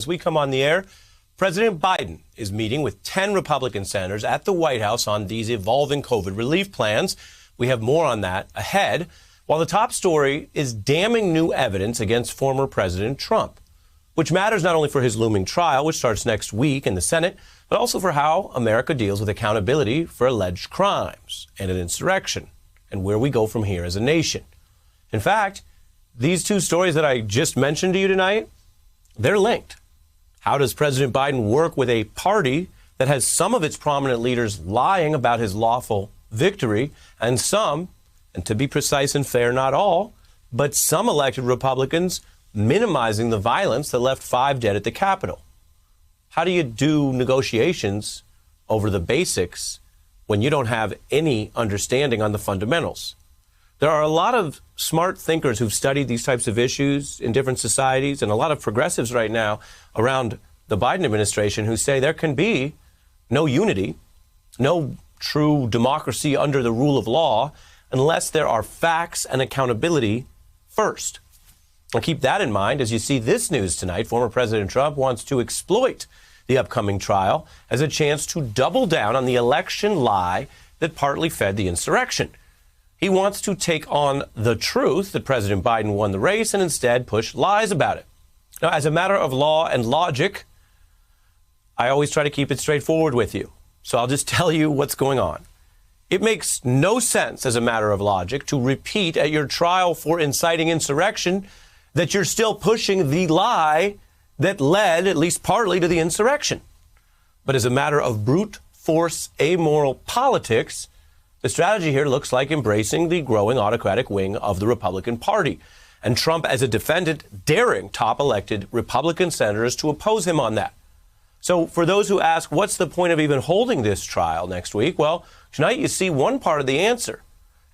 As we come on the air, President Biden is meeting with 10 Republican senators at the White House on these evolving COVID relief plans. We have more on that ahead, while the top story is damning new evidence against former President Trump, which matters not only for his looming trial, which starts next week in the Senate, but also for how America deals with accountability for alleged crimes and an insurrection, and where we go from here as a nation. In fact, these two stories that I just mentioned to you tonight, they're linked. How does President Biden work with a party that has some of its prominent leaders lying about his lawful victory, and some, and to be precise and fair, not all, but some elected Republicans minimizing the violence that left 5 dead at the Capitol? How do you do negotiations over the basics when you don't have any understanding on the fundamentals? There are a lot of smart thinkers who've studied these types of issues in different societies, and a lot of progressives right now around the Biden administration who say there can be no unity, no true democracy under the rule of law, unless there are facts and accountability first. And keep that in mind as you see this news tonight. Former President Trump wants to exploit the upcoming trial as a chance to double down on the election lie that partly fed the insurrection. He wants to take on the truth that President Biden won the race and instead push lies about it. Now, as a matter of law and logic, I always try to keep it straightforward with you. So I'll just tell you what's going on. It makes no sense as a matter of logic to repeat at your trial for inciting insurrection that you're still pushing the lie that led, at least partly, to the insurrection. But as a matter of brute force, amoral politics, the strategy here looks like embracing the growing autocratic wing of the Republican Party, and Trump as a defendant daring top elected Republican senators to oppose him on that. So for those who ask, what's the point of even holding this trial next week? Well, tonight you see one part of the answer.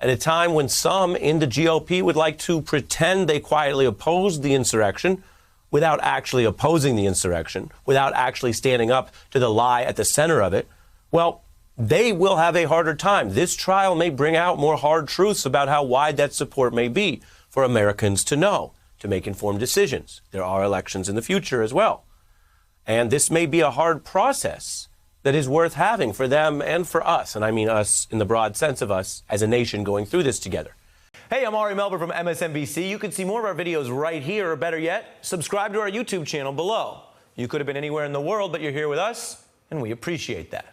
At a time when some in the GOP would like to pretend they quietly opposed the insurrection without actually opposing the insurrection, without actually standing up to the lie at the center of it, well, they will have a harder time. This trial may bring out more hard truths about how wide that support may be for Americans to know, to make informed decisions. There are elections in the future as well. And this may be a hard process that is worth having for them and for us. And I mean us in the broad sense of us as a nation going through this together. Hey, I'm Ari Melber from MSNBC. You can see more of our videos right here, or better yet, subscribe to our YouTube channel below. You could have been anywhere in the world, but you're here with us, and we appreciate that.